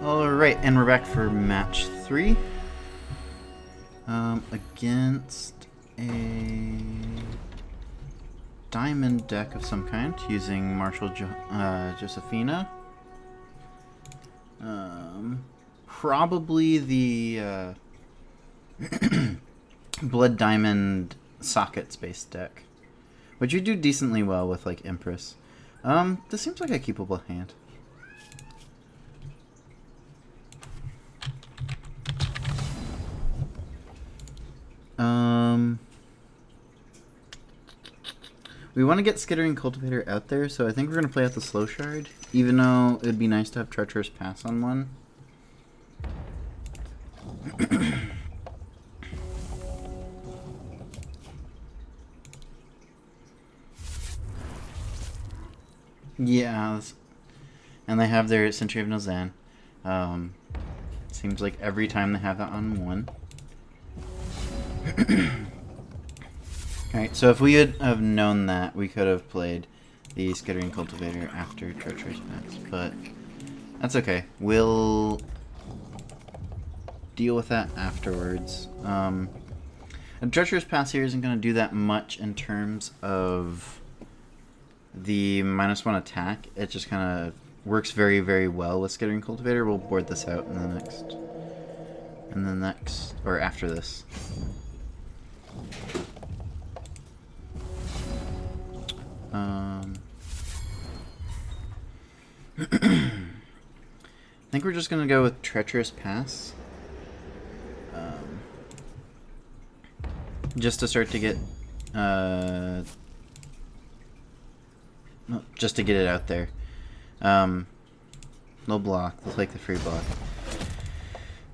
Alright, and we're back for match 3. Against a diamond deck of some kind, using Marshall Josephina. Probably the Blood Diamond sockets-based deck, which you do decently well with, like, Empress. This seems like a keepable hand. We want to get Skittering Cultivator out there, so I think we're going to play out the Slow Shard, even though it would be nice to have Treacherous Pass on one. Yeah, and they have their Century of Nozan. Seems like every time they have that on one. Alright, so if we had have known that, we could have played the Skittering Cultivator after Treacherous Pass, but that's okay. We'll deal with that afterwards. A Treacherous Pass here isn't going to do that much in terms of the -1 attack. It just kind of works very, very well with Skittering Cultivator. We'll board this out in the next, or after this. I think we're just going to go with Treacherous Pass. Just to start to get... just to get it out there. No block. We'll take the free block.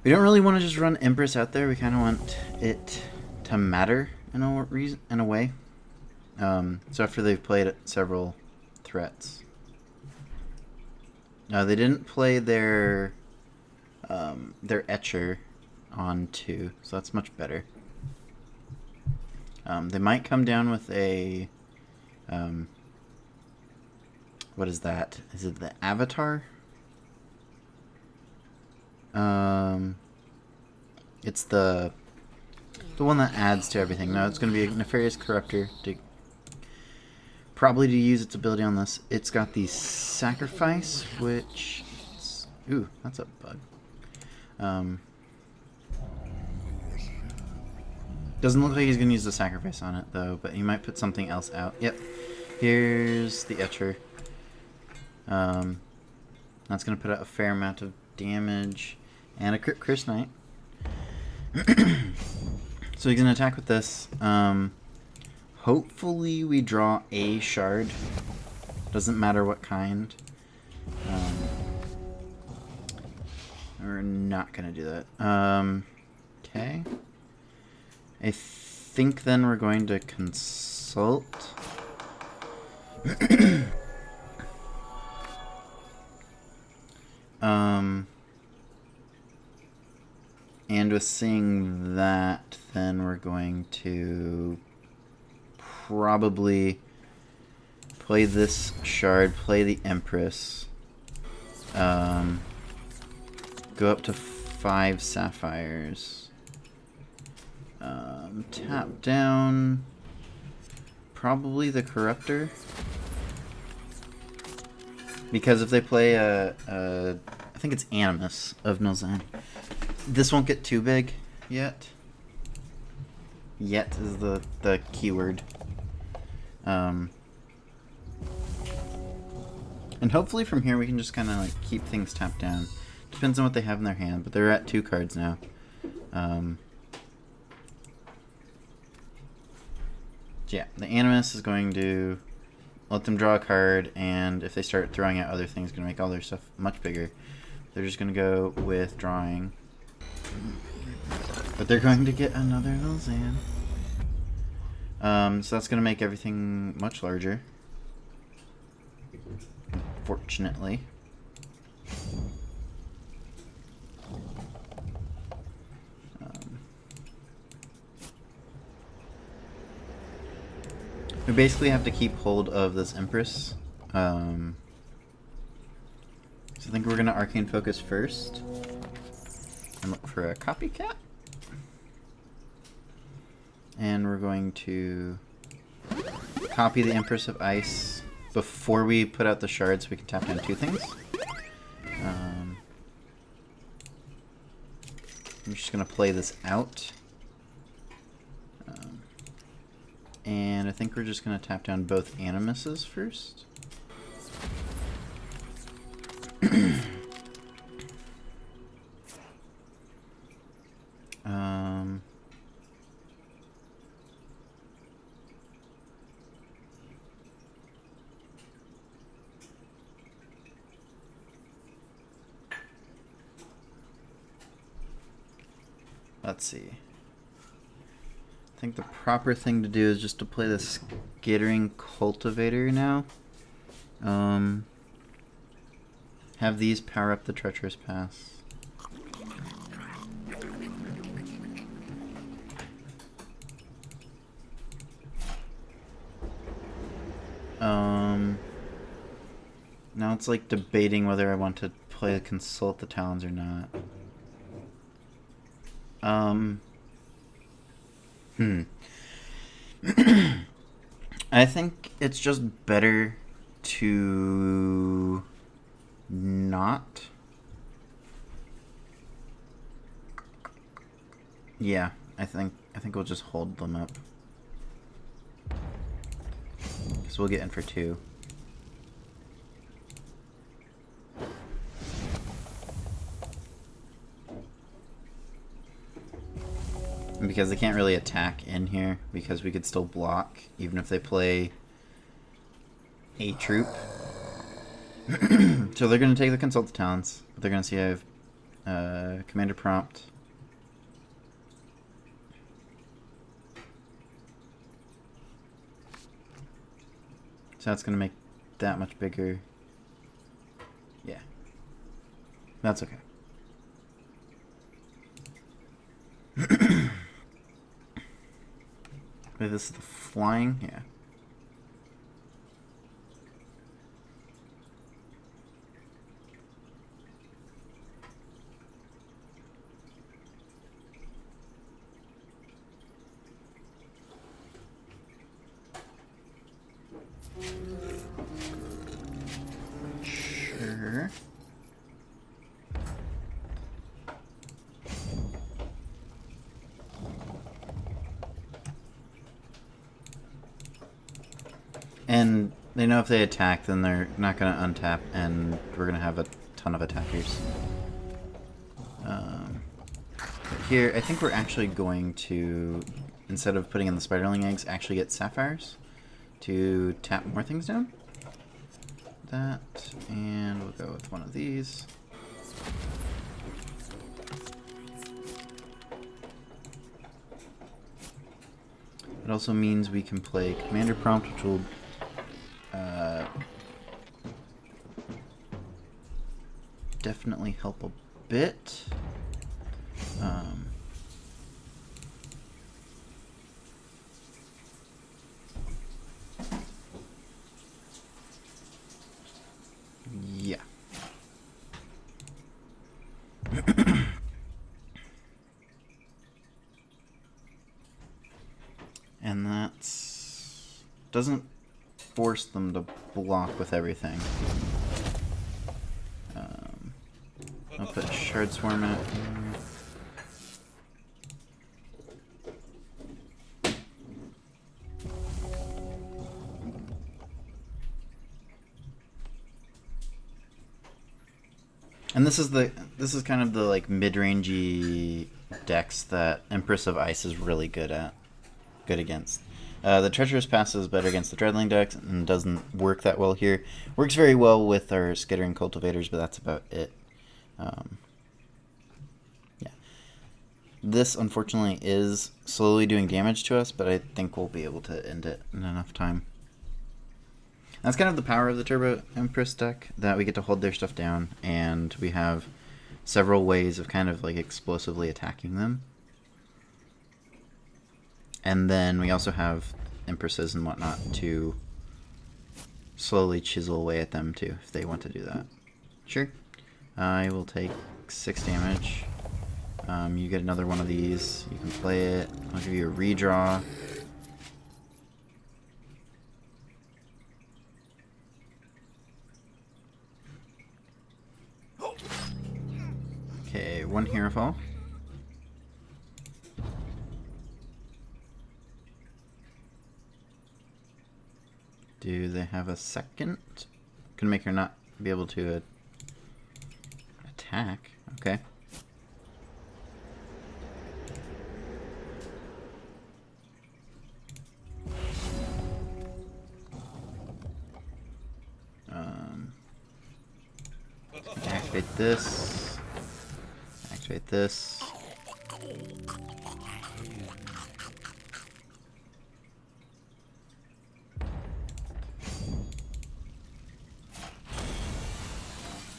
We don't really want to just run Empress out there. We kind of want it to matter in a way. So after they've played several threats. They didn't play their Etcher on 2, so that's much better. They might come down with a what is that? Is it the Avatar? It's the one that adds to everything. No, it's going to be a Nefarious Corruptor to probably to use its ability on this. It's got the Sacrifice, which is, ooh, that's a bug. Doesn't look like he's going to use the Sacrifice on it, though, but he might put something else out. Yep. Here's the Etcher. That's going to put out a fair amount of damage and a crit Chris Knight. So he's going to attack with this. Hopefully we draw a shard. Doesn't matter what kind. We're not going to do that. Okay. I think then we're going to consult. And with seeing that, then we're going to probably play this shard, play the Empress, go up to 5 sapphires, tap down probably the Corruptor, because if they play I think it's Animus of Nilzan, this won't get too big yet. Yet is the keyword. And hopefully from here we can just kind of like keep things tapped down. Depends on what they have in their hand, but they're at 2 cards now. Yeah, the Animus is going to let them draw a card, and if they start throwing out other things, it's going to make all their stuff much bigger. They're just going to go with drawing. But they're going to get another Nilzan. So that's going to make everything much larger. Fortunately. We basically have to keep hold of this Empress. So I think we're going to Arcane Focus first. And look for a copycat. And we're going to copy the Empress of Ice before we put out the shards so we can tap down 2 things. I'm just going to play this out. And I think we're just going to tap down both Animuses first. Let's see. I think the proper thing to do is just to play the Skittering Cultivator now. Have these power up the Treacherous Pass. Now it's like debating whether I want to play Consult the Talons or not. I think it's just better to not. Yeah, I think we'll just hold them up. So we'll get in for 2. Because they can't really attack in here, because we could still block, even if they play a troop. So they're going to take the Consult the Talents, but they're going to see I have Commander Prompt. So that's going to make that much bigger. Yeah. That's okay. Wait, this is the flying? Yeah. Sure. And they know if they attack, then they're not going to untap, and we're going to have a ton of attackers. Here, I think we're actually going to, instead of putting in the Spiderling Eggs, actually get Sapphires to tap more things down. That, and we'll go with one of these. It also means we can play Commander Prompt, which will definitely help a bit. Yeah. And that's doesn't force them to block with everything. I'll put Shard Swarm out here. And this is kind of the like mid-rangey decks that Empress of Ice is really good against. The Treacherous Pass is better against the Dreadling decks and doesn't work that well here. Works very well with our Skittering Cultivators, but that's about it. Yeah. This, unfortunately, is slowly doing damage to us, but I think we'll be able to end it in enough time. That's kind of the power of the Turbo Empress deck, that we get to hold their stuff down, and we have several ways of kind of like explosively attacking them. And then we also have Empresses and whatnot to slowly chisel away at them too, if they want to do that. Sure. I will take 6 damage. You get another one of these. You can play it. I'll give you a redraw. Okay, 1 hero fall. Do they have a second? Gonna make her not be able to attack. Okay. Activate this. Activate this.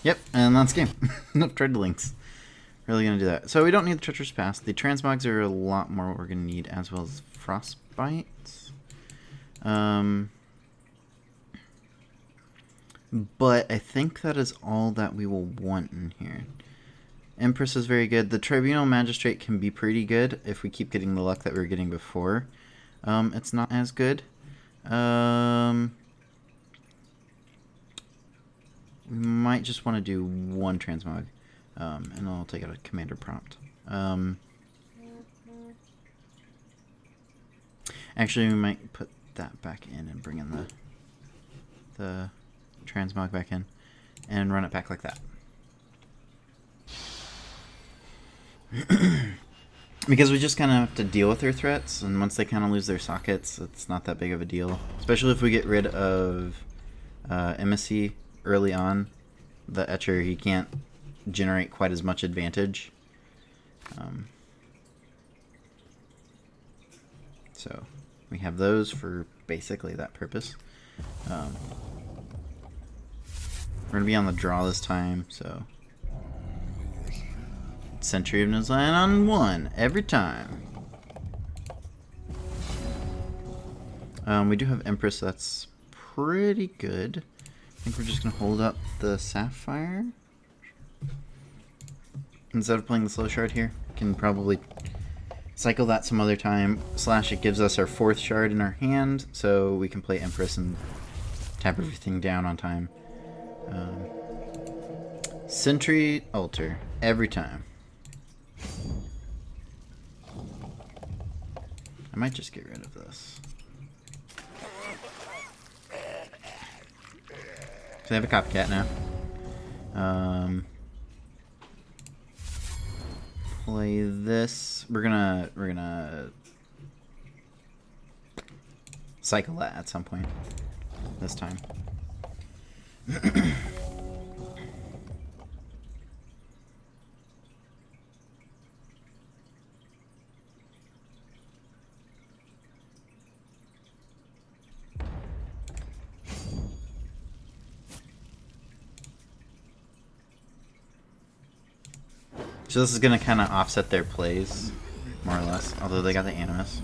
Yep, and that's game. Enough Dreadlinks. Really gonna do that. So we don't need the Treacherous Past. The Transmogs are a lot more what we're gonna need, as well as Frostbite. But I think that is all that we will want in here. Empress is very good. The Tribunal Magistrate can be pretty good if we keep getting the luck that we were getting before. It's not as good. We might just want to do 1 Transmog. And I'll take out a Commander Prompt. Actually, we might put that back in and bring in the Transmog back in. And run it back like that. Because we just kind of have to deal with their threats, and once they kind of lose their sockets, it's not that big of a deal. Especially if we get rid of Emissy early on. The Etcher, he can't generate quite as much advantage. So we have those for basically that purpose. We're going to be on the draw this time, so Sentry of Nuzlocke on 1 every time. We do have Empress, so that's pretty good. I think we're just going to hold up the Sapphire. Instead of playing the slow shard here, can probably cycle that some other time. Slash, it gives us our 4th shard in our hand, so we can play Empress and tap everything down on time. Sentry Altar every time. I might just get rid of this. So I have a copycat now. Play this. We're gonna cycle that at some point this time. So this is going to kind of offset their plays, more or less, although they got the Animus.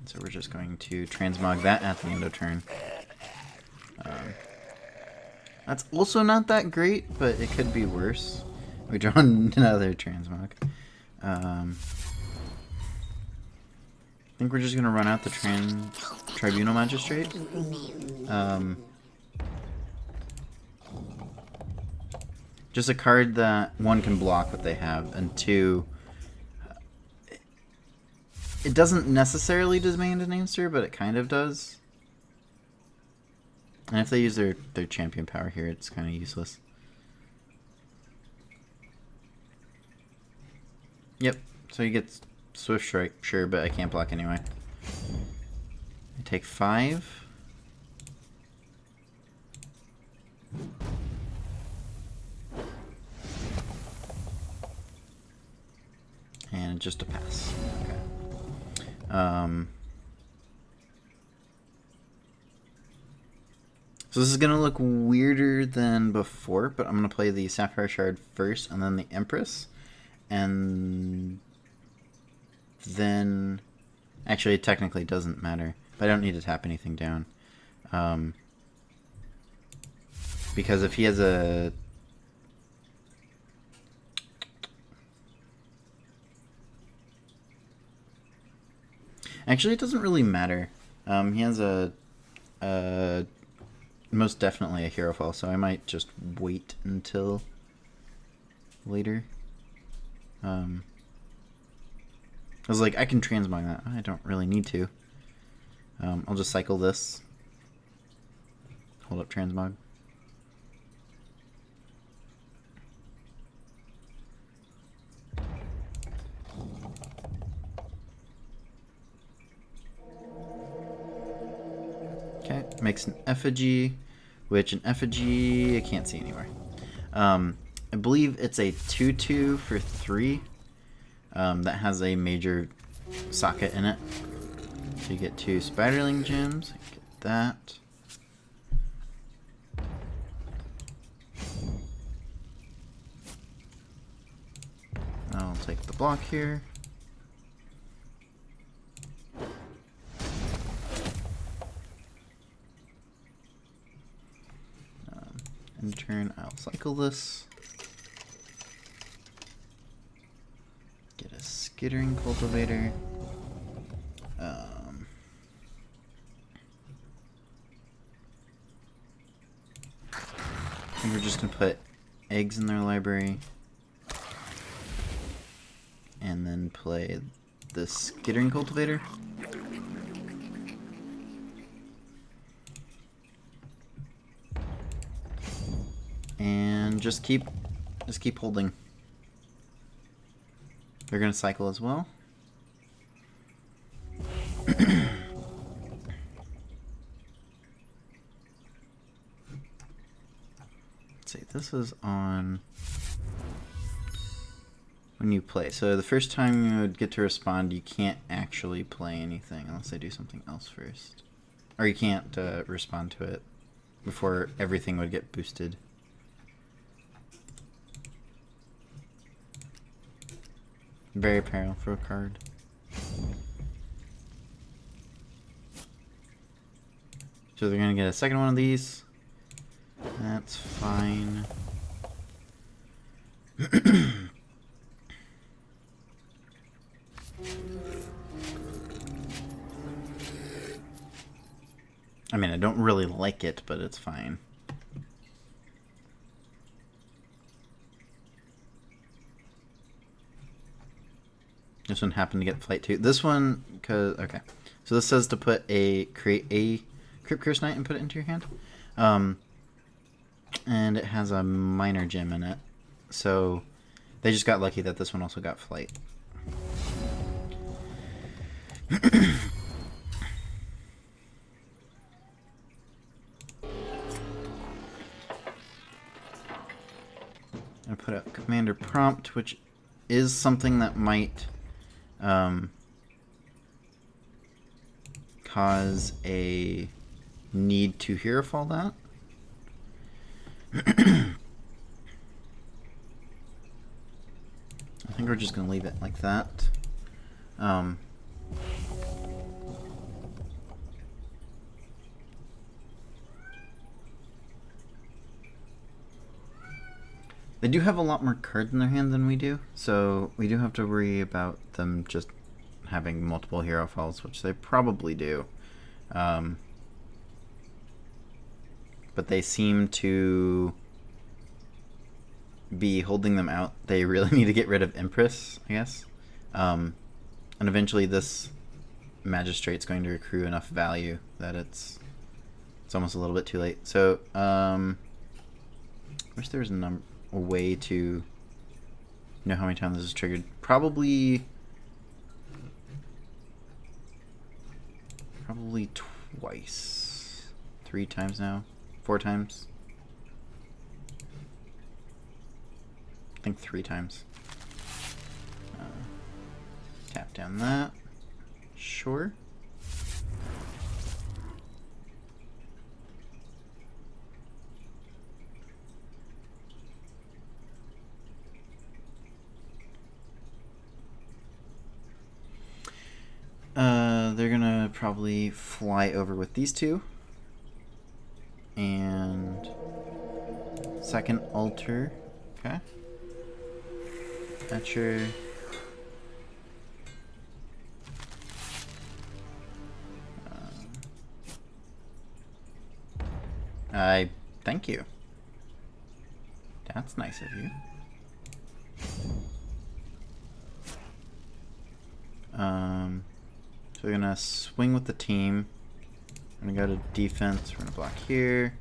So we're just going to transmog that at the end of turn. That's also not that great, but it could be worse. We draw another transmog. I think we're just going to run out the Tribunal Magistrate. Just a card that, 1, can block what they have, and 2, it doesn't necessarily demand an answer, but it kind of does. And if they use their champion power here, it's kind of useless. Yep, so he gets Swift Strike, sure, but I can't block anyway. I take 5. And just a pass. Okay. So this is going to look weirder than before, but I'm going to play the Sapphire Shard first, and then the Empress. And then... Actually, it technically doesn't matter. But I don't need to tap anything down. Because if he has a... Actually, it doesn't really matter. He has a most definitely a hero fall, so I might just wait until later. I was like, I can transmog that. I don't really need to. I'll just cycle this. Hold up transmog. Okay, makes an effigy, which an effigy I can't see anywhere. I believe it's a 2/2 for 3 that has a major socket in it. So you get 2 spiderling gems. Get that. I'll take the block here. In turn, I'll cycle this. Get a skittering cultivator. I think we're just gonna put eggs in their library. And then play the skittering cultivator. And just keep holding. They're gonna cycle as well. Let's see, this is on when you play. So the first time you would get to respond, you can't actually play anything unless I do something else first. Or you can't respond to it before everything would get boosted. Very powerful card. So they're gonna get a second one of these. That's fine. I mean, I don't really like it, but it's fine. This one happened to get flight 2. This one, cause okay. So this says to create a Crypt Curse Knight and put it into your hand. And it has a minor gem in it. So they just got lucky that this one also got flight. I put out Commander Prompt, which is something that might cause a need to hero fall that. I think we're just going to leave it like that. They do have a lot more cards in their hand than we do, so we do have to worry about them just having multiple hero falls, which they probably do. But they seem to be holding them out. They really need to get rid of Empress, I guess. And eventually this Magistrate's going to accrue enough value that it's almost a little bit too late. So, wish there was a way to know how many times this is triggered. Probably twice. 3 times now. 4 times. I think 3 times. Tap down that. Sure. They're gonna probably fly over with these two. And second altar. Okay. Etcher. I thank you. That's nice of you. So we're gonna swing with the team. We're gonna go to defense. We're gonna block here.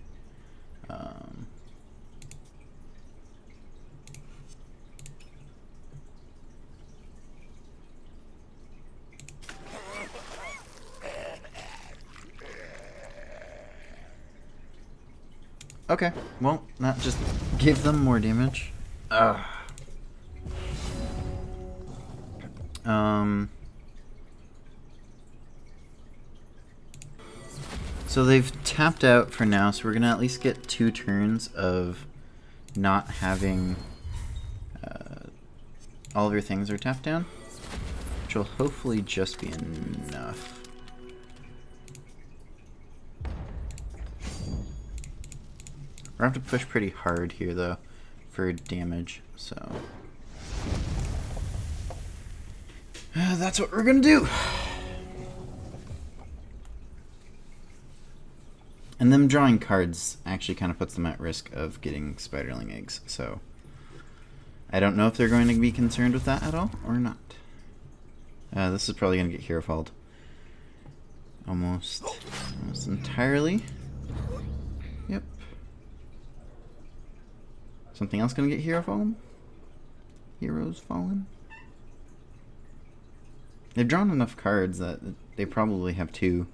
Okay, well, that just gave them more damage. So they've tapped out for now, so we're gonna at least get 2 turns of not having all of your things are tapped down, which will hopefully just be enough. We're gonna have to push pretty hard here though for damage, so that's what we're gonna do. And them drawing cards actually kind of puts them at risk of getting spiderling eggs, so I don't know if they're going to be concerned with that at all or not. This is probably going to get hero falled almost entirely. Yep. Something else going to get hero fallen? Heroes fallen? They've drawn enough cards that they probably have 2.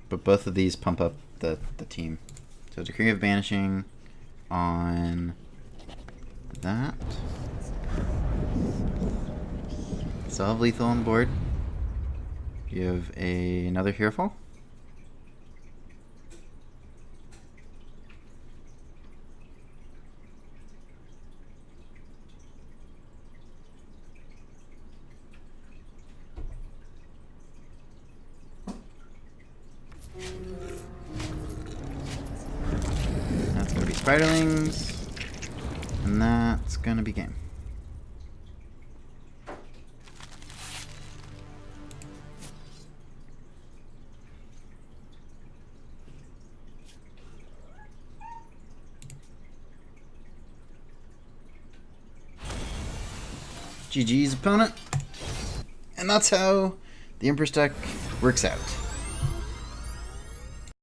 But both of these pump up the team. So Decree of Banishing on that. Still have lethal on board. You have another hero fall. That's gonna be spiderlings, and that's gonna be game. GG's opponent. And that's how the Empress deck works out.